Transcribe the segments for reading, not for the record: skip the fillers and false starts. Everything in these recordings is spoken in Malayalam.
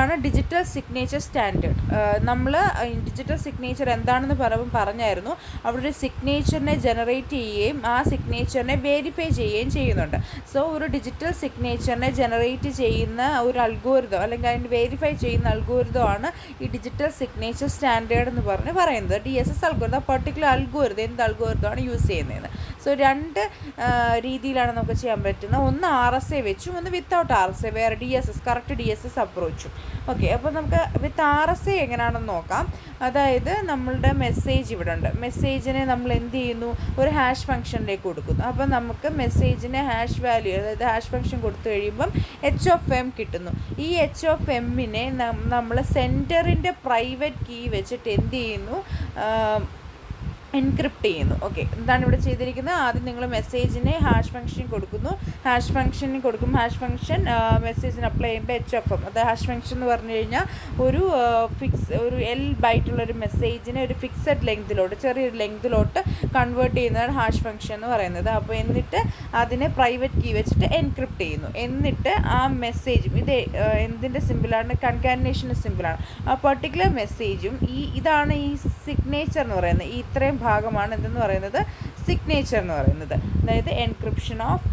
അടുത്തതാണ് ഡിജിറ്റൽ സിഗ്നേച്ചർ സ്റ്റാൻഡേർഡ്. നമ്മൾ ഡിജിറ്റൽ സിഗ്നേച്ചർ എന്താണെന്ന് പറഞ്ഞായിരുന്നു. അവിടെ ഒരു സിഗ്നേച്ചറിനെ ജനറേറ്റ് ചെയ്യുകയും ആ സിഗ്നേച്ചറിനെ വെരിഫൈ ചെയ്യുകയും ചെയ്യുന്നുണ്ട്. സോ ഒരു ഡിജിറ്റൽ സിഗ്നേച്ചറിനെ ജനറേറ്റ് ചെയ്യുന്ന ഒരു അൽഗോരിതം അല്ലെങ്കിൽ അതിന് വെരിഫൈ ചെയ്യുന്ന അൽഗോരിതമാണ് ഈ ഡിജിറ്റൽ സിഗ്നേച്ചർ സ്റ്റാൻഡേർഡ് എന്ന് പറയുന്നത്. DSS അൽഗോരിതം, പർട്ടിക്കുലർ അൽഗോരിതം, എന്ത് അൽഗോരിതമാണ് യൂസ് ചെയ്യുന്നത്. സോ രണ്ട് രീതിയിലാണ് നമുക്ക് ചെയ്യാൻ പറ്റുന്നത്. ഒന്ന് RSA വെച്ചും ഒന്ന് വിത്തൗട്ട് RSA, വേറെ കറക്റ്റ് DSS അപ്രോച്ചും. ഓക്കെ, അപ്പോൾ നമുക്ക് വിത്ത് RSA എങ്ങനെയാണെന്ന് നോക്കാം. അതായത് നമ്മളുടെ മെസ്സേജ് ഇവിടെ ഉണ്ട്. മെസ്സേജിനെ നമ്മൾ എന്ത് ചെയ്യുന്നു, ഒരു ഹാഷ് ഫംഗ്ഷനിലേക്ക് കൊടുക്കുന്നു. അപ്പം നമുക്ക് മെസ്സേജിന് ഹാഷ് വാല്യൂ, അതായത് ഹാഷ് ഫംഗ്ഷൻ കൊടുത്തു കഴിയുമ്പം HM കിട്ടുന്നു. ഈ HMനെ നമ്മൾ സെൻറ്ററിൻ്റെ പ്രൈവറ്റ് കീ വെച്ചിട്ട് എന്ത് ചെയ്യുന്നു, എൻക്രിപ്റ്റ് ചെയ്യുന്നു. ഓക്കെ, എന്താണ് ഇവിടെ ചെയ്തിരിക്കുന്നത്? ആദ്യം നിങ്ങൾ മെസ്സേജിനെ ഹാഷ് ഫംഗ്ഷൻ കൊടുക്കുന്നു. ഹാഷ് ഫംഗ്ഷൻ മെസ്സേജിന് അപ്ലൈ ചെയ്യുമ്പോൾ HM, അത് ഹാഷ് ഫംഗ്ഷൻ എന്ന് പറഞ്ഞു കഴിഞ്ഞാൽ ഒരു L ബൈറ്റുള്ളൊരു മെസ്സേജിനെ ഒരു ഫിക്സഡ് ലെങ്തിലോട്ട്, ചെറിയൊരു ലെങ്തിലോട്ട് കൺവേർട്ട് ചെയ്യുന്നതാണ് ഹാഷ് ഫംഗ്ഷൻ എന്ന് പറയുന്നത്. അപ്പോൾ എന്നിട്ട് അതിനെ പ്രൈവറ്റ് കീ വെച്ചിട്ട് എൻക്രിപ്റ്റ് ചെയ്യുന്നു. എന്നിട്ട് ആ മെസ്സേജും, ഇത് എന്തിൻ്റെ സിമ്പിളാണ്, കൺകാറ്റിനേഷൻ്റെ സിമ്പിളാണ്. ആ പർട്ടിക്കുലർ മെസ്സേജും ഇതാണ് ഈ സിഗ്നേച്ചർ എന്ന് പറയുന്നത്. ഈ ഇത്രയും ഭാഗമാണ് എന്തെന്ന് പറയുന്നത്, സിഗ്നേച്ചർ എന്ന് പറയുന്നത്. അതായത് എൻക്രിപ്ഷൻ ഓഫ്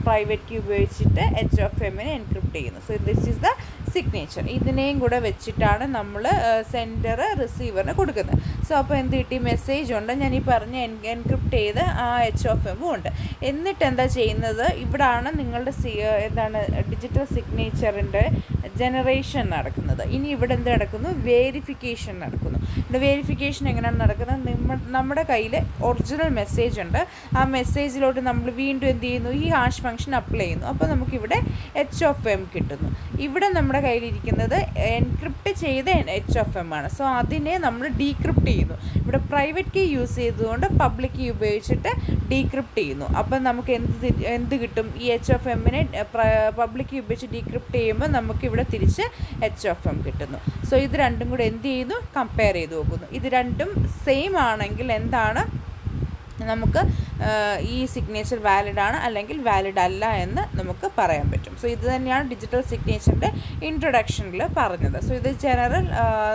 പ്രൈവറ്റ് കീ ഉപയോഗിച്ചിട്ട് HMനെ എൻക്രിപ്റ്റ് ചെയ്യുന്നു. So this is the signature. ഇതിനെയും കൂടെ വെച്ചിട്ടാണ് നമ്മൾ സെൻഡർ റിസീവറിന് കൊടുക്കുന്നത്. സോ അപ്പോൾ എന്ത് കിട്ടി, മെസ്സേജ് ഉണ്ട്, ഞാൻ ഈ പറഞ്ഞ എൻക്രിപ്റ്റ് ചെയ്ത് ആ HM ഉണ്ട്. എന്നിട്ട് എന്താ ചെയ്യുന്നത്, ഇവിടാണ് നിങ്ങളുടെ എന്താണ് ഡിജിറ്റൽ സിഗ്നേച്ചറിൻ്റെ ജനറേഷൻ നടക്കുന്നത്. ഇനി ഇവിടെ എന്ത് നടക്കുന്നു, വേരിഫിക്കേഷൻ നടക്കുന്നു. ഇവിടെ വേരിഫിക്കേഷൻ എങ്ങനെയാണ് നടക്കുന്നത്, നമ്മുടെ കയ്യിൽ ഒറിജിനൽ മെസ്സേജ് ഉണ്ട്. ആ മെസ്സേജിലോട്ട് നമ്മൾ വീണ്ടും എന്ത് ചെയ്യുന്നു, ഈ ഹാഷ് ഫംഗ്ഷൻ അപ്ലൈ ചെയ്യുന്നു. അപ്പോൾ നമുക്കിവിടെ HM കിട്ടുന്നു. ഇവിടെ നമ്മുടെ കയ്യിലിരിക്കുന്നത് എൻക്രിപ്റ്റ് ചെയ്ത HM ആണ്. സോ അതിനെ നമ്മൾ ഡീക്രിപ്റ്റ് ചെയ്യുന്നു. ഇവിടെ പ്രൈവറ്റ് കീ യൂസ് ചെയ്തുകൊണ്ട് പബ്ലിക് കീ ഉപയോഗിച്ചിട്ട് ഡീക്രിപ്റ്റ് ചെയ്യുന്നു. അപ്പം നമുക്ക് എന്ത് കിട്ടും, ഈ HMനെ പബ്ലിക് കീ ഉപയോഗിച്ച് ഡീക്രിപ്റ്റ് ചെയ്യുമ്പോൾ നമുക്കിവിടെ തിരിച്ച് HM കിട്ടുന്നു. സോ ഇത് രണ്ടും കൂടെ എന്ത് ചെയ്യുന്നു, കമ്പയർ ചെയ്ത് നോക്കുന്നു. ഇത് രണ്ടും സെയിം ആണെങ്കിൽ എന്താണ്, നമുക്ക് ഈ സിഗ്നേച്ചർ വാലിഡ് ആണ് അല്ലെങ്കിൽ വാലിഡ് അല്ല എന്ന് നമുക്ക് പറയാൻ പറ്റും. സോ ഇത് തന്നെയാണ് ഡിജിറ്റൽ സിഗ്നേച്ചറിൻ്റെ ഇൻട്രൊഡക്ഷനിൽ പറഞ്ഞത്. സോ ഇത് ജനറൽ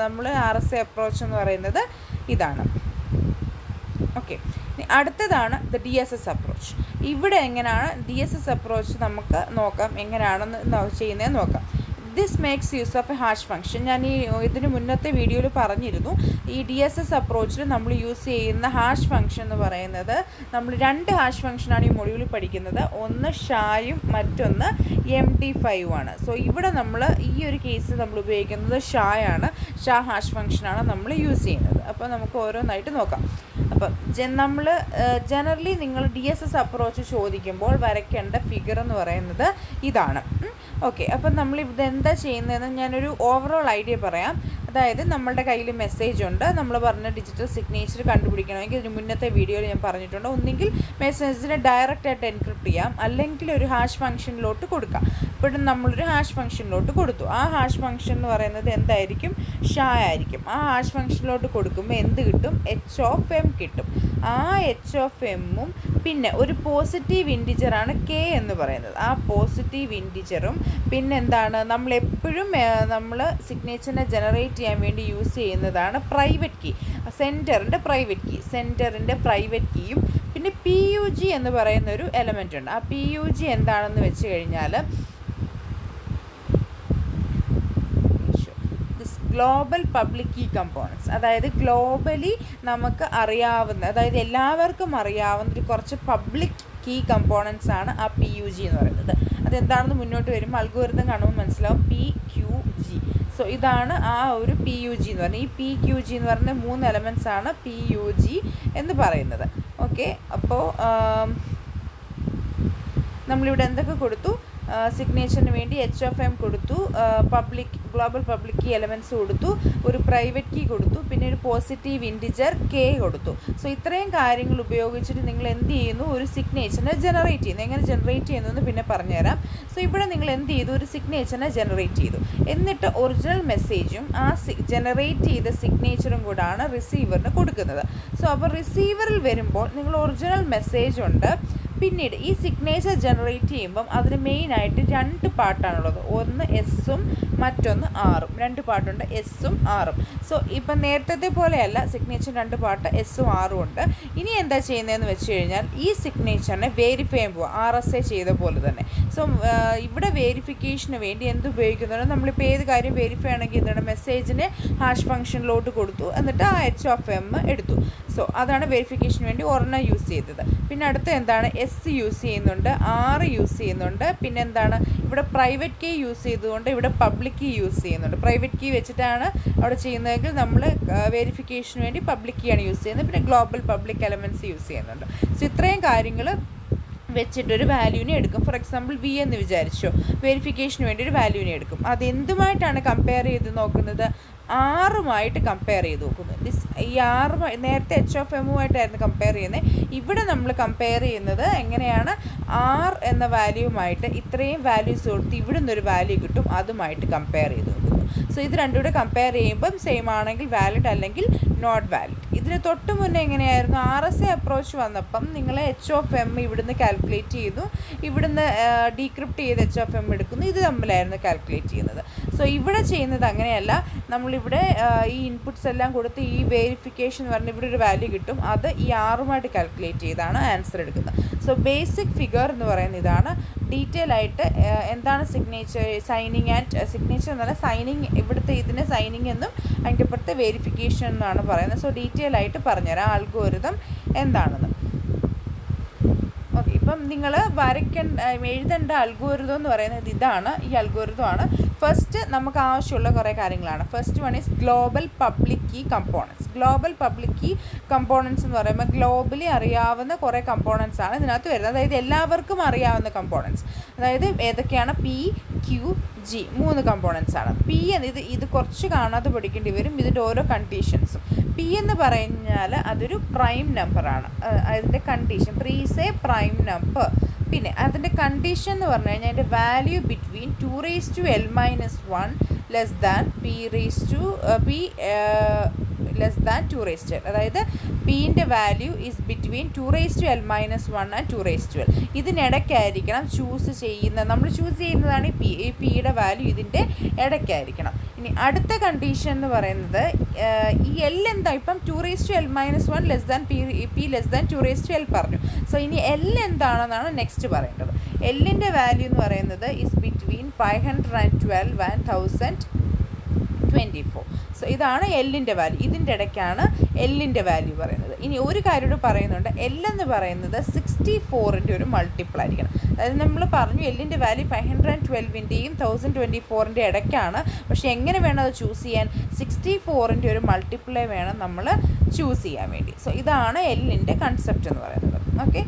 നമ്മൾ RSA അപ്രോച്ച് എന്ന് പറയുന്നത് ഇതാണ്. ഓക്കെ, അടുത്തതാണ് DSS അപ്രോച്ച്. ഇവിടെ എങ്ങനെയാണ് DSS അപ്രോച്ച് നമുക്ക് നോക്കാം, എങ്ങനെയാണെന്ന് ചെയ്യുന്നതെന്ന് നോക്കാം. This makes use of A hash function. ഞാൻ ഇതിന് മുന്നത്തെ വീഡിയോയിൽ പറഞ്ഞിരുന്നു, ഈ DSS അപ്രോച്ചിൽ നമ്മൾ യൂസ് ചെയ്യുന്ന ഹാഷ് ഫംഗ്ഷൻ എന്ന് പറയുന്നത്, നമ്മൾ രണ്ട് ഹാഷ് ഫംഗ്ഷനാണ് ഈ മൊഡ്യൂളിൽ പഠിക്കുന്നത്. ഒന്ന് ഷായും മറ്റൊന്ന് MD5 ആണ്. സോ ഇവിടെ നമ്മൾ ഈ ഒരു കേസിൽ നമ്മൾ ഉപയോഗിക്കുന്നത് ഷായാണ്. ഷാ ഹാഷ് ഫംഗ്ഷനാണ് നമ്മൾ യൂസ് ചെയ്യുന്നത്. അപ്പോൾ നമുക്ക് ഓരോന്നായിട്ട് നോക്കാം. അപ്പം നമ്മൾ ജനറലി നിങ്ങൾ DSS അപ്രോച്ച് ചോദിക്കുമ്പോൾ വരയ്ക്കേണ്ട ഫിഗർ എന്ന് പറയുന്നത് ഇതാണ്. ഓക്കെ, അപ്പം നമ്മൾ ഇതെന്താ ചെയ്യുന്നതെന്ന് ഞാനൊരു ഓവറോൾ ഐഡിയ പറയാം. അതായത് നമ്മളുടെ കയ്യിൽ മെസ്സേജ് ഉണ്ട്. നമ്മൾ പറഞ്ഞ ഡിജിറ്റൽ സിഗ്നേച്ചർ കണ്ടുപിടിക്കണമെങ്കിൽ ഇതിന് മുന്നത്തെ വീഡിയോയിൽ ഞാൻ പറഞ്ഞിട്ടുണ്ട്. ഒന്നെങ്കിൽ മെസ്സേജിനെ ഡയറക്റ്റായിട്ട് എൻക്രിപ്റ്റ് ചെയ്യാം, അല്ലെങ്കിൽ ഒരു ഹാഷ് ഫംഗ്ഷനിലോട്ട് കൊടുക്കാം. ഇപ്പോഴും നമ്മളൊരു ഹാഷ് ഫംഗ്ഷനിലോട്ട് കൊടുത്തു. ആ ഹാഷ് ഫംഗ്ഷൻ എന്ന് പറയുന്നത് എന്തായിരിക്കും, ഷാ ആയിരിക്കും. ആ ഹാഷ് ഫംഗ്ഷനിലോട്ട് കൊടുക്കുമ്പോൾ എന്ത് കിട്ടും, HM കിട്ടും. ആ HMഉം പിന്നെ ഒരു പോസിറ്റീവ് ഇൻറ്റിജറാണ് K എന്ന് പറയുന്നത്. ആ പോസിറ്റീവ് ഇൻറ്റിജറും പിന്നെ എന്താണ്, നമ്മളെപ്പോഴും നമ്മൾ സിഗ്നേച്ചറിനെ ജനറേറ്റ് ചെയ്യാൻ വേണ്ടി യൂസ് ചെയ്യുന്നതാണ് പ്രൈവറ്റ് കീ, സെൻറ്ററിൻ്റെ പ്രൈവറ്റ് കീയും പിന്നെ PUG എന്ന് പറയുന്ന ഒരു എലമെൻ്റ് ഉണ്ട്. ആ PUG എന്താണെന്ന് വെച്ച് കഴിഞ്ഞാൽ ഗ്ലോബൽ പബ്ലിക് കീ കമ്പോണൻസ്. അതായത് ഗ്ലോബലി നമുക്ക് അറിയാവുന്ന, അതായത് എല്ലാവർക്കും അറിയാവുന്ന ഒരു കുറച്ച് പബ്ലിക് കീ കമ്പോണൻസ് ആണ് ആ PUG എന്ന് പറയുന്നത്. അതെന്താണെന്ന് മുന്നോട്ട് വരുമ്പോൾ അൽഗോരിതം കാണുമ്പോൾ മനസ്സിലാവും, PQG. സോ ഇതാണ് ആ ഒരു PUG എന്ന് പറയുന്നത്. ഈ PQG എന്ന് പറയുന്ന 3 എലമെൻറ്റ്സ് ആണ് PUG എന്ന് പറയുന്നത്. ഓക്കെ, അപ്പോൾ നമ്മളിവിടെ എന്തൊക്കെ കൊടുത്തു, സിഗ്നേച്ചറിന് വേണ്ടി HM കൊടുത്തു, ഗ്ലോബൽ പബ്ലിക് കീ എലമെൻറ്റ്സ് കൊടുത്തു, ഒരു പ്രൈവറ്റ് കീ കൊടുത്തു, പിന്നെ ഒരു പോസിറ്റീവ് ഇൻറ്റിജർ K കൊടുത്തു. സോ ഇത്രയും കാര്യങ്ങൾ ഉപയോഗിച്ചിട്ട് നിങ്ങൾ എന്ത് ചെയ്യുന്നു, ഒരു സിഗ്നേച്ചറിനെ ജനറേറ്റ് ചെയ്യുന്നു. എങ്ങനെ ജനറേറ്റ് ചെയ്യുന്നു പിന്നെ പറഞ്ഞുതരാം. സോ ഇവിടെ നിങ്ങൾ എന്ത് ചെയ്തു, ഒരു സിഗ്നേച്ചറിനെ ജനറേറ്റ് ചെയ്തു. എന്നിട്ട് ഒറിജിനൽ മെസ്സേജും ആ ജനറേറ്റ് ചെയ്ത സിഗ്നേച്ചറും കൂടാണ് റിസീവറിന് കൊടുക്കുന്നത്. സോ അപ്പോൾ റിസീവറിൽ വരുമ്പോൾ നിങ്ങൾ ഒറിജിനൽ മെസ്സേജ് ഉണ്ട്, പിന്നീട് ഈ സിഗ്നേച്ചർ ജനറേറ്റ് ചെയ്യുമ്പം അതിന് മെയിനായിട്ട് 2 പാർട്ടാണുള്ളത്. ഒന്ന് എസ്സും മറ്റൊന്ന് ആറും. 2 പാർട്ടുണ്ട്, എസ്സും ആറും. സോ ഇപ്പം നേരത്തെ പോലെയല്ല, സിഗ്നേച്ചർ 2 പാർട്ട് എസ്സും ആറും ഉണ്ട്. ഇനി എന്താ ചെയ്യുന്നതെന്ന് വെച്ച് കഴിഞ്ഞാൽ ഈ സിഗ്നേച്ചറിനെ വെരിഫൈ ചെയ്യാൻ പോവുക, RSA ചെയ്ത പോലെ തന്നെ. സോ ഇവിടെ വെരിഫിക്കേഷന് വേണ്ടി എന്ത് ഉപയോഗിക്കുന്നുണ്ട്, നമ്മളിപ്പോൾ ഏത് കാര്യം വെരിഫൈ ആണെങ്കിൽ എന്താണ്, മെസ്സേജിനെ ഹാഷ് ഫംഗ്ഷനിലോട്ട് കൊടുത്തു, എന്നിട്ട് ആ h(m) എടുത്തു. സോ അതാണ് വെരിഫിക്കേഷന് വേണ്ടി ഒരെണ്ണം യൂസ് ചെയ്തത്. പിന്നെ അടുത്ത എന്താണ്, എസ് യൂസ് ചെയ്യുന്നുണ്ട്, ആറ് യൂസ് ചെയ്യുന്നുണ്ട്. പിന്നെ എന്താണ്, ഇവിടെ പ്രൈവറ്റ് കീ യൂസ് ചെയ്തുകൊണ്ട് ഇവിടെ പബ്ലിക് കീ യൂസ് ചെയ്യുന്നുണ്ട്. പ്രൈവറ്റ് കീ വെച്ചിട്ടാണ് അവിടെ ചെയ്യുന്നതെങ്കിൽ നമ്മൾ വെരിഫിക്കേഷന് വേണ്ടി പബ്ലിക് കീ ആണ് യൂസ് ചെയ്യുന്നത്. പിന്നെ ഗ്ലോബൽ പബ്ലിക് എലമെൻറ്റ്സ് യൂസ് ചെയ്യുന്നുണ്ട്. സോ ഇത്രയും കാര്യങ്ങൾ വെച്ചിട്ടൊരു വാല്യൂവിനെ എടുക്കും. ഫോർ എക്സാമ്പിൾ വി എന്ന് വിചാരിച്ചോ, വെരിഫിക്കേഷന് വേണ്ടി ഒരു വാല്യൂവിനെ എടുക്കും. അതെന്തുമായിട്ടാണ് കമ്പയർ ചെയ്ത് നോക്കുന്നത്, ആറുമായിട്ട് കമ്പയർ ചെയ്ത് നോക്കുന്നത്. ഈ നേരത്തെ h(m)ആയിട്ടായിരുന്നു കമ്പയർ ചെയ്യുന്നത്. ഇവിടെ നമ്മൾ കമ്പയർ ചെയ്യുന്നത് എങ്ങനെയാണ്, ആർ എന്ന വാല്യൂവുമായിട്ട് ഇത്രയും വാല്യൂസ് കൊടുത്ത് ഇവിടെ നിന്നൊരു വാല്യൂ കിട്ടും, അതുമായിട്ട് കമ്പയർ ചെയ്ത് നോക്കുന്നു. സോ ഇത് രണ്ടും കൂടെ കമ്പയർ ചെയ്യുമ്പം സെയിം ആണെങ്കിൽ വാലിഡ്, അല്ലെങ്കിൽ നോട്ട് വാലിഡ്. ഇതിന് തൊട്ട് മുന്നേ എങ്ങനെയായിരുന്നു, RSA അപ്രോച്ച് വന്നപ്പം നിങ്ങൾ h(m) ഇവിടുന്ന് കാൽക്കുലേറ്റ് ചെയ്യുന്നു, ഇവിടുന്ന് ഡീക്രിപ്റ്റ് ചെയ്ത് h(m) എടുക്കുന്നു. ഇത് തമ്മിലായിരുന്നു കാൽക്കുലേറ്റ് ചെയ്യുന്നത്. സോ ഇവിടെ ചെയ്യുന്നത് അങ്ങനെയല്ല, നമ്മളിവിടെ ഈ ഇൻപുട്ട്സ് എല്ലാം കൊടുത്ത് ഈ വെരിഫിക്കേഷൻ എന്ന് പറഞ്ഞാൽ ഇവിടെ ഒരു വാല്യൂ കിട്ടും, അത് ഈ ആറുമായിട്ട് കാൽക്കുലേറ്റ് ചെയ്താണ് ആൻസർ എടുക്കുന്നത്. സോ ബേസിക് ഫിഗർ എന്ന് പറയുന്ന ഇതാണ്. ഡീറ്റെയിൽ ആയിട്ട് എന്താണ് സിഗ്നേച്ചർ, സൈനിങ് ആൻഡ് സിഗ്നേച്ചർ എന്നല്ല, സൈനിങ് ഇവിടുത്തെ ഇതിന് സൈനിങ് എന്നും അതിൻ്റെ അപ്പുറത്തെ വെരിഫിക്കേഷൻ എന്നാണ് പറയുന്നത്. സോ ഡീറ്റെയിൽ ആയിട്ട് പറഞ്ഞുതരാം അൽഗോരിതം എന്താണെന്ന്. ഓക്കെ, ഇപ്പം നിങ്ങൾ എഴുതേണ്ട അൽഗോരിതം എന്ന് പറയുന്നത് ഇതാണ്. ഈ അൽഗോരിതമാണ്. ഫസ്റ്റ് നമുക്ക് ആവശ്യമുള്ള കുറേ കാര്യങ്ങളാണ്. First one is global public key components. Global public key components എന്ന് പറയുമ്പോൾ ഗ്ലോബലി അറിയാവുന്ന കുറേ കമ്പോണൻസ് ആണ് ഇതിനകത്ത് വരുന്നത്. അതായത് എല്ലാവർക്കും അറിയാവുന്ന കമ്പോണൻസ്. അതായത് ഏതൊക്കെയാണ്, P, Q, G 3 കമ്പോണൻസ് ആണ്. P ഇത് കുറച്ച് കാണാതെ പഠിക്കേണ്ടി വരും, ഇതിൻ്റെ ഓരോ കണ്ടീഷൻസും. P എന്ന് പറഞ്ഞാൽ അതൊരു പ്രൈം നമ്പറാണ്. അതിൻ്റെ condition is a prime number. പിന്നെ അതിൻ്റെ കണ്ടീഷൻ എന്ന് പറഞ്ഞു കഴിഞ്ഞാൽ അതിൻ്റെ value between 2l-1 less than less than 2l. അതായത് Pൻ്റെ value is between 2l-1 and 2l. ഇതിനിടയ്ക്കായിരിക്കണം ചൂസ് ചെയ്യുന്നത്. നമ്മൾ ചൂസ് ചെയ്യുന്നതാണ് ഈ Pയുടെ വാല്യൂ ഇതിൻ്റെ ഇടയ്ക്കായിരിക്കണം. ഇനി അടുത്ത കണ്ടീഷൻ എന്ന് പറയുന്നത് ഈ L എന്താ, ഇപ്പം 2l-1 less than P less than 2l പറഞ്ഞു. സോ ഇനി L എന്താണെന്നാണ് നെക്സ്റ്റ് പറയേണ്ടത്. Lൻ്റെ വാല്യൂ എന്ന് പറയുന്നത് ഈസ് ബിറ്റ്വീൻ 512 ആൻഡ് 1024. സോ ഇതാണ് Lൻ്റെ വാല്യൂ. ഇതിൻ്റെ ഇടയ്ക്കാണ് Lൻ്റെ വാല്യൂ പറയുന്നത്. ഇനി ഒരു കാര്യം കൂടി പറയുന്നുണ്ട്, L എന്ന് പറയുന്നത് 64ൻ്റെ ഒരു മൾട്ടിപ്പിൾ ആയിരിക്കണം. അതായത് നമ്മൾ പറഞ്ഞു Lൻ്റെ വാല്യൂ 512ൻ്റെയും 1024ൻ്റെ ഇടയ്ക്കാണ്. പക്ഷേ എങ്ങനെ വേണം അത് ചൂസ് ചെയ്യാൻ, 64ൻ്റെ ഒരു മൾട്ടിപ്പിളെ വേണം നമ്മൾ ചൂസ് ചെയ്യാൻ വേണ്ടി. സോ ഇതാണ് Lൻ്റെ കൺസെപ്റ്റ് എന്ന് പറയുന്നത്. ഓക്കെ,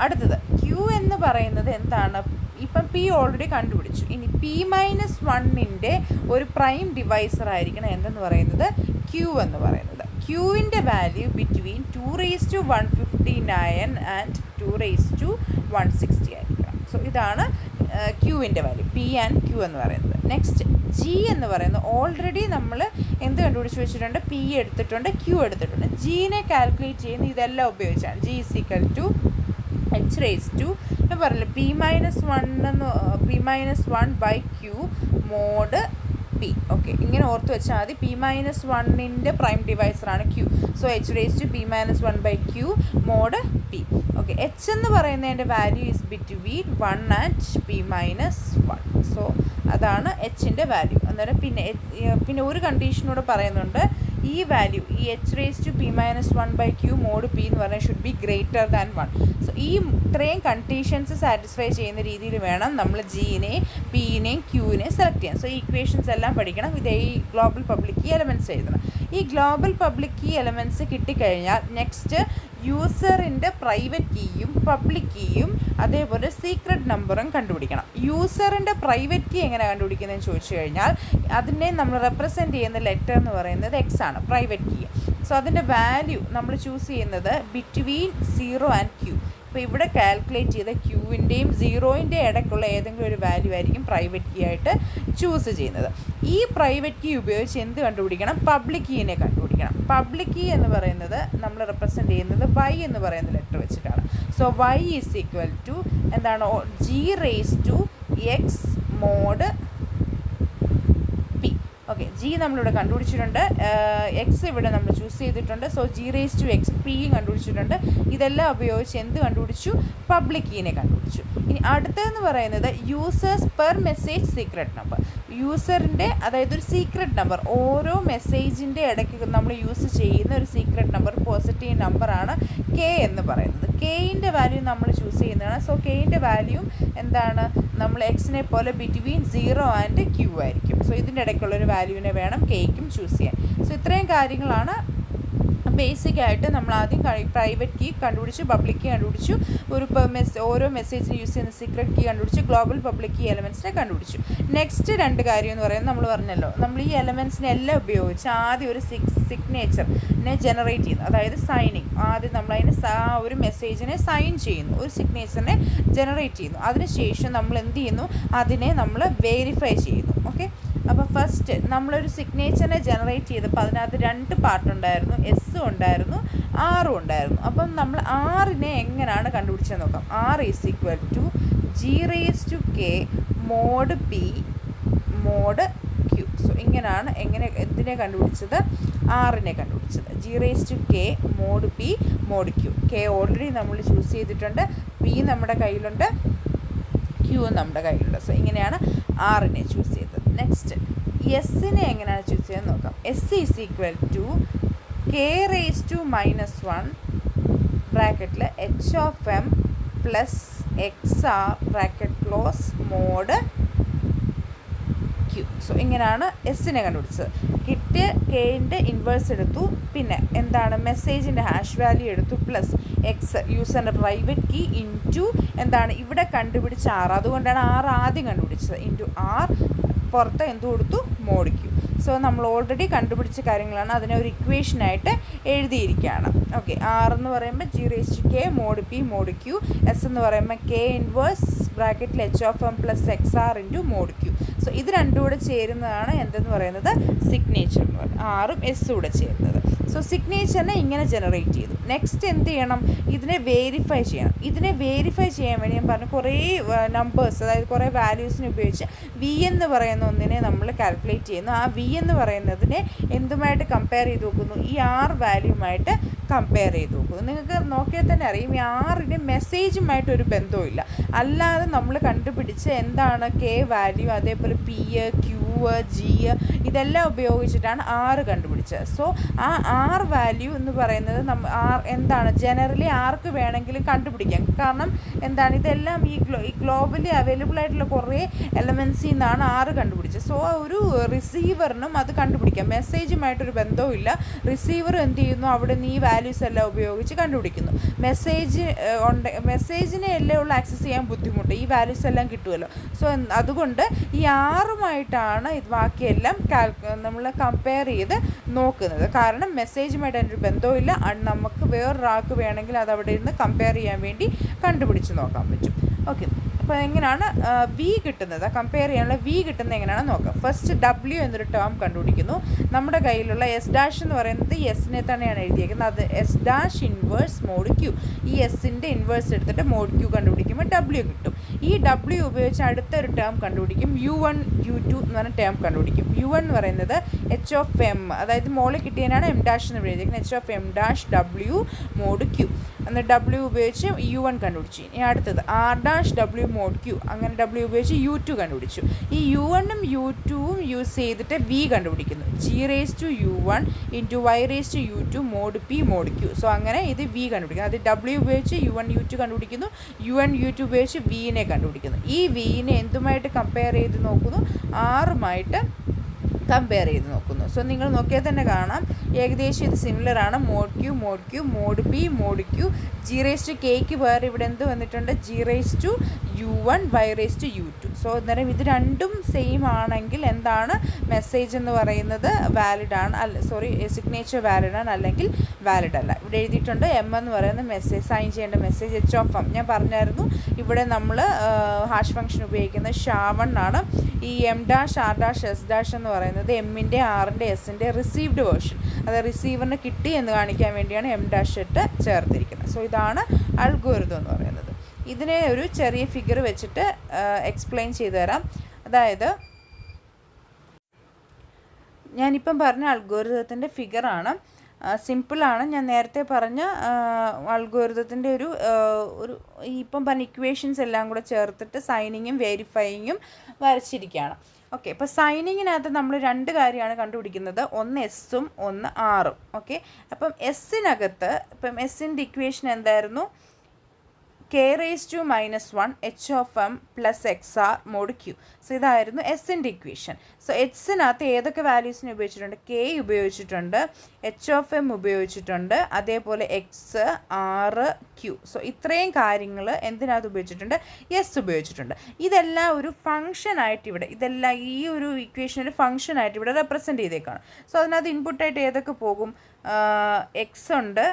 അടുത്തത് Q എന്ന് പറയുന്നത് എന്താണ്, ഇപ്പം P ഓൾറെഡി കണ്ടുപിടിച്ചു. ഇനി P-1ൻ്റെ ഒരു പ്രൈം ഡിവൈസർ ആയിരിക്കണം എന്തെന്ന് പറയുന്നത്, Q എന്ന് പറയുന്നത്. Qൻ്റെ വാല്യൂ ബിറ്റ്വീൻ 2^159 ആൻഡ് 2^160 ആയിരിക്കണം. സോ ഇതാണ് Qൻ്റെ വാല്യൂ, P ആൻഡ് Q എന്ന് പറയുന്നത്. നെക്സ്റ്റ് G എന്ന് പറയുന്നത് ഓൾറെഡി നമ്മൾ എന്ത് കണ്ടുപിടിച്ച് വെച്ചിട്ടുണ്ട്, P എടുത്തിട്ടുണ്ട്, Q എടുത്തിട്ടുണ്ട്. Gനെ കാൽക്കുലേറ്റ് ചെയ്യുന്ന ഇതെല്ലാം ഉപയോഗിച്ചാണ്. G h(h) ഞാൻ പറഞ്ഞില്ല P-1/Q മോഡ് P. ഓക്കെ, ഇങ്ങനെ ഓർത്ത് വെച്ചാൽ മതി. P-1ൻ്റെ പ്രൈം ഡിവൈസറാണ് Q. So h(P-1/Q mod P. Okay, H എന്ന് പറയുന്നതിൻ്റെ value is between 1 and P-1. So അതാണ് Hൻ്റെ വാല്യൂ. അന്നേരം പിന്നെ ഒരു കണ്ടീഷനോട് പറയുന്നുണ്ട്, ഈ വാല്യൂ ഈ h(P-1/Q മോഡ് P എന്ന് പറഞ്ഞാൽ should be greater than 1. So ഈ ഇത്രയും കണ്ടീഷൻസ് സാറ്റിസ്ഫൈ ചെയ്യുന്ന രീതിയിൽ വേണം നമ്മൾ Gനെയും Pനെയും Qനെയും സെലക്ട് ചെയ്യാൻ. സോ ഈ ഇക്വേഷൻസ് എല്ലാം പഠിക്കണം. ഇതേ ഈ ഗ്ലോബൽ പബ്ലിക് കീ എലമെൻറ്റ്സ് എഴുതണം. ഈ ഗ്ലോബൽ പബ്ലിക് കീ എലമെൻറ്റ്സ് കിട്ടിക്കഴിഞ്ഞാൽ നെക്സ്റ്റ് യൂസറിൻ്റെ പ്രൈവറ്റ് കീയും പബ്ലിക് കീയും അതേപോലെ സീക്രട്ട് നമ്പറും കണ്ടുപിടിക്കണം. യൂസറിൻ്റെ പ്രൈവറ്റ് കീ എങ്ങനെ കണ്ടുപിടിക്കുന്നതെന്ന് ചോദിച്ചു കഴിഞ്ഞാൽ അതിനെ നമ്മൾ റെപ്രസെൻറ്റ് ചെയ്യുന്ന ലെറ്റർ എന്ന് പറയുന്നത് X ആണ്, പ്രൈവറ്റ് കീ. സോ അതിൻ്റെ വാല്യൂ നമ്മൾ ചൂസ് ചെയ്യുന്നത് ബിറ്റ്വീൻ 0 ആൻഡ് Q. അപ്പോൾ ഇവിടെ കാൽക്കുലേറ്റ് ചെയ്ത Qൻ്റെയും 0ൻ്റെയും ഇടയ്ക്കുള്ള ഏതെങ്കിലും ഒരു വാല്യൂ ആയിരിക്കും പ്രൈവറ്റ് കീ ആയിട്ട് ചൂസ് ചെയ്യുന്നത്. ഈ പ്രൈവറ്റ് കീ ഉപയോഗിച്ച് എന്ത് കണ്ടുപിടിക്കണം, പബ്ലിക് കീനെ കണ്ടുപിടിക്കണം. പബ്ലിക് കീ എന്ന് പറയുന്നത് നമ്മൾ റെപ്രസെൻറ്റ് ചെയ്യുന്നത് Y എന്ന് പറയുന്ന ലെറ്റർ വെച്ചിട്ടാണ്. So y is equal to എന്താണ് g raise to x mod p. Okay, G നമ്മളിവിടെ കണ്ടുപിടിച്ചിട്ടുണ്ട്, എക്സ് ഇവിടെ നമ്മൾ ചൂസ് ചെയ്തിട്ടുണ്ട്. So G raise to X പിയും കണ്ടുപിടിച്ചിട്ടുണ്ട്. ഇതെല്ലാം ഉപയോഗിച്ച് എന്ത് കണ്ടുപിടിച്ചു? പബ്ലിക് കീനെ കണ്ടുപിടിച്ചു. ഇനി അടുത്തതെന്ന് പറയുന്നത് users per message secret number. യൂസറിൻ്റെ അതായത് ഒരു സീക്രട്ട് നമ്പർ, ഓരോ മെസ്സേജിൻ്റെ ഇടയ്ക്ക് നമ്മൾ യൂസ് ചെയ്യുന്ന ഒരു സീക്രട്ട് നമ്പർ, പോസിറ്റീവ് നമ്പറാണ് കെ എന്ന് പറയുന്നത്. കെയിൻ്റെ വാല്യൂ നമ്മൾ ചൂസ് ചെയ്യുന്നതാണ്. സോ കെയിൻ്റെ വാല്യൂ എന്താണ്? നമ്മൾ എക്സിനെ പോലെ ബിറ്റ്വീൻ 0 ആൻഡ് ക്യൂ ആയിരിക്കും. സോ ഇതിൻ്റെ ഇടയ്ക്കുള്ളൊരു വാല്യൂവിനെ വേണം കെയ്ക്കും ചൂസ് ചെയ്യാൻ. സോ ഇത്രയും കാര്യങ്ങളാണ് ബേസിക്കായിട്ട് നമ്മൾ ആദ്യം പ്രൈവറ്റ് കീ കണ്ടുപിടിച്ചു, പബ്ലിക് കീ കണ്ടുപിടിച്ചു, ഒരു ഓരോ മെസ്സേജിന് യൂസ് ചെയ്യുന്ന സീക്രട്ട് കീ കണ്ടുപിടിച്ചു, ഗ്ലോബൽ പബ്ലിക് കീ എലമെൻറ്റ്സിനെ കണ്ടുപിടിച്ചു. നെക്സ്റ്റ് രണ്ട് കാര്യം എന്ന് പറയുന്നത് നമ്മൾ പറഞ്ഞല്ലോ, നമ്മൾ ഈ എലമെൻറ്റ്സിനെ എല്ലാം ഉപയോഗിച്ച് ആദ്യം ഒരു സിഗ്നേച്ചറിനെ ജനറേറ്റ് ചെയ്യുന്നു, അതായത് സൈനിങ്. ആദ്യം നമ്മളതിന് ഒരു മെസ്സേജിനെ സൈൻ ചെയ്യുന്നു, ഒരു സിഗ്നേച്ചറിനെ ജനറേറ്റ് ചെയ്യുന്നു. അതിനുശേഷം നമ്മൾ എന്ത് ചെയ്യുന്നു? അതിനെ നമ്മൾ വെരിഫൈ ചെയ്യുന്നു. ഓക്കെ, അപ്പോൾ ഫസ്റ്റ് നമ്മളൊരു സിഗ്നേച്ചറിനെ ജനറേറ്റ് ചെയ്തപ്പോൾ അതിനകത്ത് 2 പാർട്ടുണ്ടായിരുന്നു, എസ്സും ഉണ്ടായിരുന്നു, ആറും ഉണ്ടായിരുന്നു. അപ്പം നമ്മൾ ആറിനെ എങ്ങനെയാണ് കണ്ടുപിടിച്ചത് നോക്കാം. R is equal to G raise to K mod P mod Q. So ഇങ്ങനെയാണ് എന്തിനെ കണ്ടുപിടിച്ചത്? ആറിനെ കണ്ടുപിടിച്ചത്. G raise to K mod P mod Q. K already നമ്മൾ ചൂസ് ചെയ്തിട്ടുണ്ട്, പി നമ്മുടെ കയ്യിലുണ്ട്, ക്യൂ നമ്മുടെ കയ്യിലുണ്ട്. സോ ഇങ്ങനെയാണ് ആറിനെ ചൂസ് ചെയ്തത്. നെക്സ്റ്റ് എസ്സിനെ എങ്ങനെയാണ് ചൂസ് ചെയ്യാൻ നോക്കാം. S is equal to K raise to -1 ബ്രാക്കറ്റിൽ H of M plus X R bracket close mod Q. So ഇങ്ങനെയാണ് എസ്സിനെ കണ്ടുപിടിച്ചത്. കിട്ടിയ കെയിൻ്റെ ഇൻവേഴ്സ് എടുത്തു, പിന്നെ എന്താണ് മെസ്സേജിൻ്റെ ഹാഷ് വാല്യൂ എടുത്തു, പ്ലസ് എക്സ് യൂസറിൻ്റെ പ്രൈവറ്റ് കീ ഇൻറ്റു എന്താണ് ഇവിടെ കണ്ടുപിടിച്ച ആർ, അതുകൊണ്ടാണ് ആർ ആദ്യം കണ്ടുപിടിച്ചത്, ഇൻറ്റു ആർ പുറത്ത് എന്ത് കൊടുത്തു? Mod Q. സോ നമ്മൾ ഓൾറെഡി കണ്ടുപിടിച്ച കാര്യങ്ങളാണ്, അതിനെ ഒരു ഇക്വേഷനായിട്ട് എഴുതിയിരിക്കുകയാണ്. ഓക്കെ, ആർ എന്ന് പറയുമ്പോൾ G raise to K mod P mod Q, S എന്ന് പറയുമ്പോൾ കെ ഇൻവേഴ്സ് ബ്രാക്കറ്റിൽ H of M plus X R into mod Q. So ഇത് രണ്ടും കൂടെ ചേരുന്നതാണ് എന്തെന്ന് പറയുന്നത്? സിഗ്നേച്ചർ എന്ന് പറയുന്നത്. ആറും എസ്സും കൂടെ ചേരുന്നത്. സോ സിഗ്നേച്ചറിനെ ഇങ്ങനെ ജനറേറ്റ് ചെയ്തു. നെക്സ്റ്റ് എന്ത് ചെയ്യണം? ഇതിനെ വേരിഫൈ ചെയ്യണം. ഇതിനെ വേരിഫൈ ചെയ്യാൻ വേണ്ടി ഞാൻ പറഞ്ഞു കുറേ നമ്പേഴ്സ്, അതായത് കുറേ വാല്യൂസിനെ ഉപയോഗിച്ച് വി എന്ന് പറയുന്ന ഒന്നിനെ നമ്മൾ കാൽക്കുലേറ്റ് ചെയ്യുന്നു. ആ വി എന്ന് പറയുന്നതിനെ എന്തുമായിട്ട് കമ്പയർ ചെയ്ത് നോക്കുന്നു? ഈ ആർ വാല്യൂമായിട്ട് കമ്പയർ ചെയ്ത് നോക്കുന്നു. നിങ്ങൾക്ക് നോക്കിയാൽ തന്നെ അറിയും ഈ ആറിന് മെസ്സേജുമായിട്ടൊരു ബന്ധവുമില്ല. അല്ലാതെ നമ്മൾ കണ്ടുപിടിച്ച് എന്താണ് കെ വാല്യൂ, അതേപോലെ പി, ക്യൂ, ജി, ഇതെല്ലാം ഉപയോഗിച്ചിട്ടാണ് ആറ് കണ്ടുപിടിച്ചത്. സോ ആ ആർ വാല്യൂ എന്ന് പറയുന്നത് എന്താണ് ജനറലി ആർക്ക് വേണമെങ്കിലും കണ്ടുപിടിക്കാം. കാരണം എന്താണ് ഇതെല്ലാം ഈ ഗ്ലോബലി അവൈലബിൾ ആയിട്ടുള്ള കുറേ എലമെൻസിൽ നിന്നാണ് ആറ് കണ്ടുപിടിച്ചത്. സോ ഒരു റിസീവറിനും അത് കണ്ടുപിടിക്കാം. മെസ്സേജുമായിട്ടൊരു ബന്ധവും ഇല്ല. റിസീവർ എന്ത് ചെയ്യുന്നു? അവിടെ നിന്ന് ഈ വാല്യൂസ് എല്ലാം ഉപയോഗിച്ച് കണ്ടുപിടിക്കുന്നു. മെസ്സേജിനെ എല്ലാം ഉള്ള ആക്സസ് ചെയ്യാൻ ബുദ്ധിമുട്ട്, ഈ വാല്യൂസ് എല്ലാം കിട്ടുമല്ലോ. സോ അതുകൊണ്ട് ഈ ആറുമായിട്ടാണ് ഇത് ബാക്കിയെല്ലാം നമ്മൾ കമ്പയർ ചെയ്ത് നോക്കുന്നത്. കാരണം മെസ്സേജുമായിട്ട് അതിൻ്റെ ഒരു ബന്ധവുമില്ല. നമുക്ക് വേറൊരാൾക്ക് വേണമെങ്കിൽ അത് അവിടെ ഇരുന്ന് കമ്പയർ ചെയ്യാൻ വേണ്ടി കണ്ടുപിടിച്ച് നോക്കാൻ പറ്റും. ഓക്കെ, അപ്പോൾ എങ്ങനെയാണ് വി കിട്ടുന്നത്? കമ്പയർ ചെയ്യാനുള്ള വി കിട്ടുന്നത് എങ്ങനെയാണെന്ന് നോക്കാം. ഫസ്റ്റ് ഡബ്ല്യു എന്നൊരു ടേം കണ്ടുപിടിക്കുന്നു. നമ്മുടെ കയ്യിലുള്ള എസ് ഡാഷ് എന്ന് പറയുന്നത് എസിനെ തന്നെയാണ് എഴുതിയേക്കുന്നത്. അത് S dash inverse mod Q. ഈ എസിൻ്റെ ഇൻവേഴ്സ് എടുത്തിട്ട് മോഡ് ക്യൂ കണ്ടുപിടിക്കുമ്പോൾ ഡബ്ല്യു കിട്ടും. ഈ ഡബ്ല്യു ഉപയോഗിച്ച് അടുത്തൊരു ടേം കണ്ടുപിടിക്കും. U1 U2 എന്ന് പറഞ്ഞ ടേം കണ്ടുപിടിക്കും. U1 എന്ന് പറയുന്നത് എച്ച് ഓഫ് എം, അതായത് മോളിൽ കിട്ടിയതിനാണ് എം ഡാഷ് എന്ന് എഴുതിയിരിക്കുന്നത്. H of M dash W mod Q. എന്നിട്ട് ഡബ്ല്യു ഉപയോഗിച്ച് U1 കണ്ടുപിടിച്ചു. ഇനി അടുത്തത് R dash W mod Q. അങ്ങനെ ഡബ്ല്യു ഉപയോഗിച്ച് U2 കണ്ടുപിടിച്ചു. ഈ U1ഉം U2ഉം യൂസ് ചെയ്തിട്ട് വി കണ്ടുപിടിക്കുന്നു. G raise to U1 into Y raise to U2 mod P mod Q. So അങ്ങനെ ഇത് വി കണ്ടുപിടിക്കുന്നു. അത് ഡബ്ല്യു ഉപയോഗിച്ച് U1 U2 കണ്ടുപിടിക്കുന്നു. U1 U2 ഉപയോഗിച്ച് വിനെ കണ്ടുപിടിക്കുന്നു. ഈ വിനെ എന്തുമായിട്ട് കമ്പയർ ചെയ്ത് നോക്കുന്നു? ആറുമായിട്ട് കമ്പയർ ചെയ്ത് നോക്കുന്നു. സോ നിങ്ങൾ നോക്കിയാൽ തന്നെ കാണാം ഏകദേശം ഇത് സിമിലർ ആണ്. Mod Q mod Q mod P mod Q. G raise to കെയ്ക്ക് വേറെ ഇവിടെ എന്ത് വന്നിട്ടുണ്ട്? G raise to U1 Y raise to U2. So അന്നേരം ഇത് രണ്ടും സെയിം ആണെങ്കിൽ എന്താണ് മെസ്സേജ് എന്ന് പറയുന്നത് വാലിഡ് ആണ്, സിഗ്നേച്ചർ വാലിഡ് ആണ്, അല്ലെങ്കിൽ വാലിഡ് അല്ല. ഇവിടെ ഇവിടെ എഴുതിയിട്ടുണ്ട് എം എന്ന് പറയുന്ന മെസ്സേജ് സൈൻ ചെയ്യേണ്ട മെസ്സേജ് എച്ച് ഓഫ് എം. ഞാൻ പറഞ്ഞായിരുന്നു ഇവിടെ നമ്മൾ ഹാഷ് ഫംഗ്ഷൻ ഉപയോഗിക്കുന്നത് ഷാ1 ആണ്. ഈ M dash R dash S dash എന്ന് പറയുന്നത് എമ്മിൻ്റെ ആറിൻ്റെ എസിൻ്റെ റിസീവ്ഡ് വേർഷൻ, അത് റിസീവറിന് കിട്ടി എന്ന് കാണിക്കാൻ വേണ്ടിയാണ് എം ഡാഷ് ഇട്ട് ചേർത്തിരിക്കുന്നത്. സോ ഇതാണ് അൽഗോരിതം എന്ന് പറയുന്നത്. ഇതിനെ ഒരു ചെറിയ ഫിഗർ വെച്ചിട്ട് എക്സ്പ്ലെയിൻ ചെയ്തു തരാം. അതായത് ഞാനിപ്പം പറഞ്ഞ അൽഗോരിതത്തിൻ്റെ ഫിഗറാണ്. സിമ്പിളാണ്. ഞാൻ നേരത്തെ പറഞ്ഞ അൽഗോരിതത്തിൻ്റെ ഒരു ഇപ്പം പറഞ്ഞ ഇക്വേഷൻസ് എല്ലാം കൂടെ ചേർത്തിട്ട് സൈനിങ്ങും വെരിഫൈയിങ്ങും വരച്ചിരിക്കുകയാണ്. ഓക്കെ, ഇപ്പോൾ സൈനിങ്ങിനകത്ത് നമ്മൾ 2 കാര്യമാണ് കണ്ടുപിടിക്കുന്നത്, ഒന്ന് എസ്സും ഒന്ന് ആറും. ഓക്കെ, അപ്പം എസ്സിനകത്ത് ഇപ്പം എസ്സിൻ്റെ ഇക്വേഷൻ എന്തായിരുന്നു? k⁻⁻1 h of m plus xr mod q. So ഇതായിരുന്നു എസിൻ്റെ ഇക്വേഷൻ. സോ എക്സിനകത്ത് ഏതൊക്കെ വാല്യൂസിനെ ഉപയോഗിച്ചിട്ടുണ്ട്? k ഉപയോഗിച്ചിട്ടുണ്ട്, h of m ഉപയോഗിച്ചിട്ടുണ്ട്, അതേപോലെ എക്സ്, ആറ്, q. സോ ഇത്രയും കാര്യങ്ങൾ എന്തിനകത്ത് ഉപയോഗിച്ചിട്ടുണ്ട്? എസ് ഉപയോഗിച്ചിട്ടുണ്ട്. ഇതെല്ലാം ഒരു ഫംഗ്ഷനായിട്ട് ഇവിടെ, ഇതെല്ലാം ഈ ഒരു ഇക്വേഷൻ ഒരു ഫംഗ്ഷനായിട്ട് ഇവിടെ റെപ്രസെൻ്റ് ചെയ്തേക്കാണ്. സോ അതിനകത്ത് ഇൻപുട്ടായിട്ട് ഏതൊക്കെ പോകും? എക്സ് ഉണ്ട്,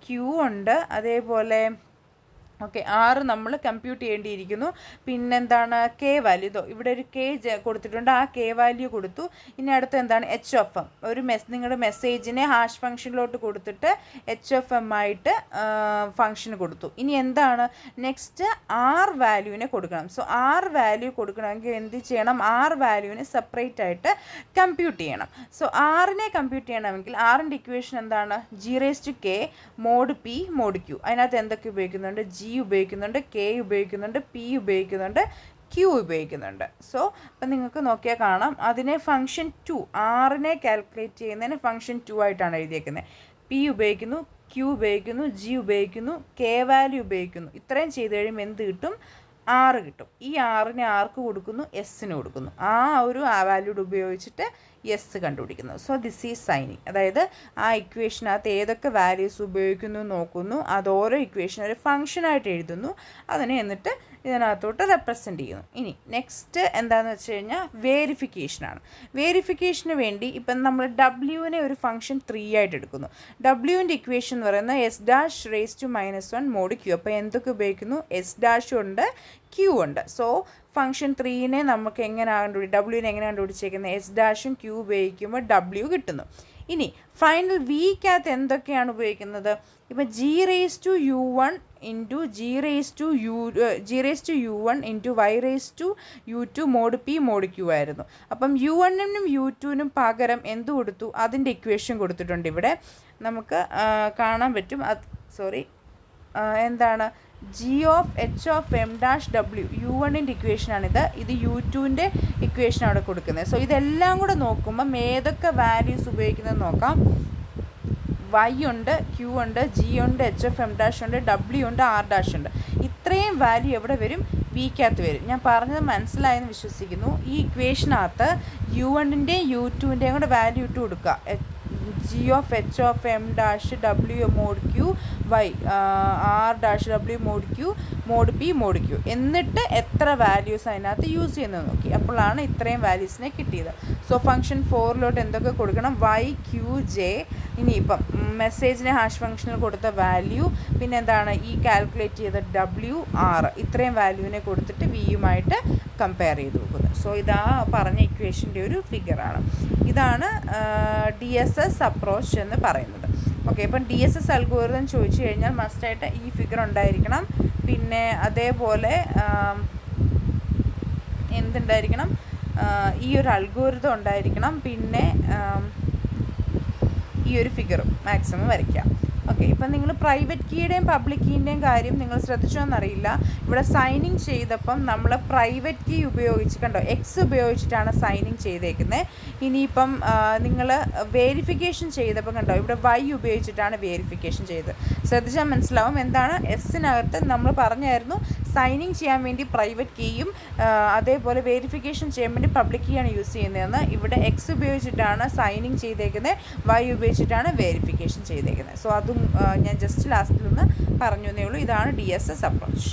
q ഉണ്ട്, അതേപോലെ ഓക്കെ ആറ് നമ്മൾ കമ്പ്യൂട്ട് ചെയ്യേണ്ടിയിരിക്കുന്നു. പിന്നെന്താണ്? K value. ഇതോ ഇവിടെ ഒരു കെ കൊടുത്തിട്ടുണ്ട്, ആ കെ വാല്യൂ കൊടുത്തു. ഇനി അടുത്ത് എന്താണ്? H of M. ഒരു നിങ്ങളുടെ മെസ്സേജിനെ ഹാഷ് ഫംഗ്ഷനിലോട്ട് കൊടുത്തിട്ട് എച്ച് ഓഫ് എം ആയിട്ട് ഫംഗ്ഷന് കൊടുത്തു. ഇനി എന്താണ് നെക്സ്റ്റ്? ആർ വാല്യൂവിനെ കൊടുക്കണം. സോ ആർ വാല്യൂ കൊടുക്കണമെങ്കിൽ എന്ത് ചെയ്യണം? ആർ വാല്യൂവിനെ സെപ്പറേറ്റ് ആയിട്ട് കമ്പ്യൂട്ട് ചെയ്യണം. സോ ആറിനെ കമ്പ്യൂട്ട് ചെയ്യണമെങ്കിൽ ആറിൻ്റെ ഇക്വേഷൻ എന്താണ്? g⁻k mod p mod q. അതിനകത്ത് എന്തൊക്കെ ഉപയോഗിക്കുന്നുണ്ട്? ജി ഉപയോഗിക്കുന്നുണ്ട്, കെ ഉപയോഗിക്കുന്നുണ്ട്, പി ഉപയോഗിക്കുന്നുണ്ട്, ക്യൂ ഉപയോഗിക്കുന്നുണ്ട്. സോ അപ്പം നിങ്ങൾക്ക് നോക്കിയാൽ കാണാം അതിനെ ഫംഗ്ഷൻ 2, ആറിനെ കാൽക്കുലേറ്റ് ചെയ്യുന്നതിന് ഫംഗ്ഷൻ 2 ആയിട്ടാണ് എഴുതിയേക്കുന്നത്. പി ഉപയോഗിക്കുന്നു, ക്യൂ ഉപയോഗിക്കുന്നു, ജി ഉപയോഗിക്കുന്നു, കെ വാല്യൂ ഉപയോഗിക്കുന്നു. ഇത്രയും ചെയ്ത് കഴിയുമ്പോൾ എന്ത് കിട്ടും? 6 കിട്ടും. ഈ 6നെ ആർക്ക് കൊടുക്കുന്നു? എസ്സിന് കൊടുക്കുന്നു. ആ ഒരു വാല്യൂഡ് ഉപയോഗിച്ചിട്ട് എസ് കണ്ടുപിടിക്കുന്നു. So this is signing. അതായത് ആ ഇക്വേഷനകത്ത് ഏതൊക്കെ വാല്യൂസ് ഉപയോഗിക്കുന്നു നോക്കുന്നു, അത് ഓരോ ഇക്വേഷൻ ഒരു ഫംഗ്ഷനായിട്ട് എഴുതുന്നു, അതിനെ എന്നിട്ട് ഇതിനകത്തോട്ട് റെപ്രസെൻ്റ് ചെയ്യുന്നു. ഇനി നെക്സ്റ്റ് എന്താണെന്ന് വെച്ച് കഴിഞ്ഞാൽ വേരിഫിക്കേഷനാണ്. വേരിഫിക്കേഷന് വേണ്ടി ഇപ്പം നമ്മൾ ഡബ്ല്യുവിനെ ഒരു ഫംഗ്ഷൻ 3 ആയിട്ട് എടുക്കുന്നു. ഡബ്ല്യുവിൻ്റെ ഇക്വേഷൻ എന്ന് പറയുന്നത് s'⁻⁻1 mod q. അപ്പോൾ എന്തൊക്കെ ഉപയോഗിക്കുന്നു? s' ഉണ്ട്, q ഉണ്ട്. സോ ഫംഗ്ഷൻ 3നെ നമുക്ക് എങ്ങനെയാണ് ഡബ്ല്യുവിനെ എങ്ങനെ കണ്ടുപിടിച്ചേക്കുന്നത്? s' q ഉപയോഗിക്കുമ്പോൾ w കിട്ടുന്നു. ഇനി ഫൈനൽ വിക്കകത്ത് എന്തൊക്കെയാണ് ഉപയോഗിക്കുന്നത്? ഇപ്പം g⁻u1 into g⁻u1 into y⁻u2 mod p mod q ആയിരുന്നു. അപ്പം u1നും u2നും പകരം എന്ത് കൊടുത്തു? അതിൻ്റെ ഇക്വേഷൻ കൊടുത്തിട്ടുണ്ട്. ഇവിടെ നമുക്ക് കാണാൻ പറ്റും. എന്താണ്? g(h)(m'(w) u1ൻ്റെ ഇക്വേഷനാണിത്. ഇത് u2ൻ്റെ ഇക്വേഷൻ അവിടെ കൊടുക്കുന്നത്. സോ ഇതെല്ലാം കൂടെ നോക്കുമ്പം ഏതൊക്കെ വാല്യൂസ് ഉപയോഗിക്കുന്നത് നോക്കാം. y ഉണ്ട്, q ഉണ്ട്, g ഉണ്ട്, h(m') ഉണ്ട്, w ഉണ്ട്, r' ഉണ്ട്. ഇത്രയും വാല്യൂ എവിടെ വരും? വിക്കകത്ത് വരും. ഞാൻ പറഞ്ഞത് മനസ്സിലായെന്ന് വിശ്വസിക്കുന്നു. ഈ ഇക്വേഷനകത്ത് u1ൻ്റെയും u2ൻ്റെയും കൂടെ വാല്യൂ ഇട്ട് കൊടുക്കുക. g(h)(m') mod q y r' mod q mod p mod q എന്നിട്ട് എത്ര വാല്യൂസ് അതിനകത്ത് യൂസ് ചെയ്യുന്നത് നോക്കി. അപ്പോഴാണ് ഇത്രയും വാല്യൂസിനെ കിട്ടിയത്. സോ ഫംഗ്ഷൻ 4ലോട്ട് എന്തൊക്കെ കൊടുക്കണം? y q j. ഇനിയിപ്പം മെസ്സേജിനെ ഹാഷ് ഫംഗ്ഷനിൽ കൊടുത്ത വാല്യൂ, പിന്നെ എന്താണ് ഈ കാൽക്കുലേറ്റ് ചെയ്ത w r, ഇത്രയും വാല്യൂവിനെ കൊടുത്തിട്ട് വിയുമായിട്ട് കമ്പയർ ചെയ്ത് നോക്കുന്നത്. സോ ഇതാ പറഞ്ഞ ഇക്വേഷൻ്റെ ഒരു ഫിഗറാണ്. ഇതാണ് DSS അപ്രോച്ച് എന്ന് പറയുന്നത്. ഓക്കെ, ഇപ്പം DSS അൽഗോരിതം ചോദിച്ചു കഴിഞ്ഞാൽ മസ്റ്റായിട്ട് ഈ ഫിഗർ ഉണ്ടായിരിക്കണം. പിന്നെ അതേപോലെ എന്തുണ്ടായിരിക്കണം? ഈ ഒരു അൽഗോരിതം ഉണ്ടായിരിക്കണം. പിന്നെ ഈ ഒരു ഫിഗറും മാക്സിമം വരയ്ക്കാം. ഓക്കെ, ഇപ്പം നിങ്ങൾ പ്രൈവറ്റ് കീയുടെയും പബ്ലിക് കീൻ്റെയും കാര്യം നിങ്ങൾ ശ്രദ്ധിച്ചോന്നറിയില്ല. ഇവിടെ സൈനിങ് ചെയ്തപ്പം നമ്മൾ പ്രൈവറ്റ് കീ ഉപയോഗിച്ച് കണ്ടോ, എക്സ് ഉപയോഗിച്ചിട്ടാണ് സൈനിങ് ചെയ്തേക്കുന്നത്. ഇനിയിപ്പം നിങ്ങൾ വേരിഫിക്കേഷൻ ചെയ്തപ്പോൾ കണ്ടോ, ഇവിടെ വൈ ഉപയോഗിച്ചിട്ടാണ് വേരിഫിക്കേഷൻ ചെയ്തത്. ശ്രദ്ധിച്ചാൽ മനസ്സിലാവും എന്താണ്. എസ്സിനകത്ത് നമ്മൾ പറഞ്ഞായിരുന്നു സൈനിങ് ചെയ്യാൻ വേണ്ടി പ്രൈവറ്റ് കീയും അതേപോലെ വേരിഫിക്കേഷൻ ചെയ്യാൻ വേണ്ടി പബ്ലിക് കീയാണ് യൂസ് ചെയ്യുന്നതെന്ന്. ഇവിടെ എക്സ് ഉപയോഗിച്ചിട്ടാണ് സൈനിങ് ചെയ്തേക്കുന്നത്, വൈ ഉപയോഗിച്ചിട്ടാണ് വേരിഫിക്കേഷൻ ചെയ്തേക്കുന്നത്. സോ അതും ഞാൻ ജസ്റ്റ് ലാസ്റ്റിലൊന്ന് പറഞ്ഞു എന്നേ ഉള്ളൂ. ഇതാണ് DSS അപ്രോച്ച്.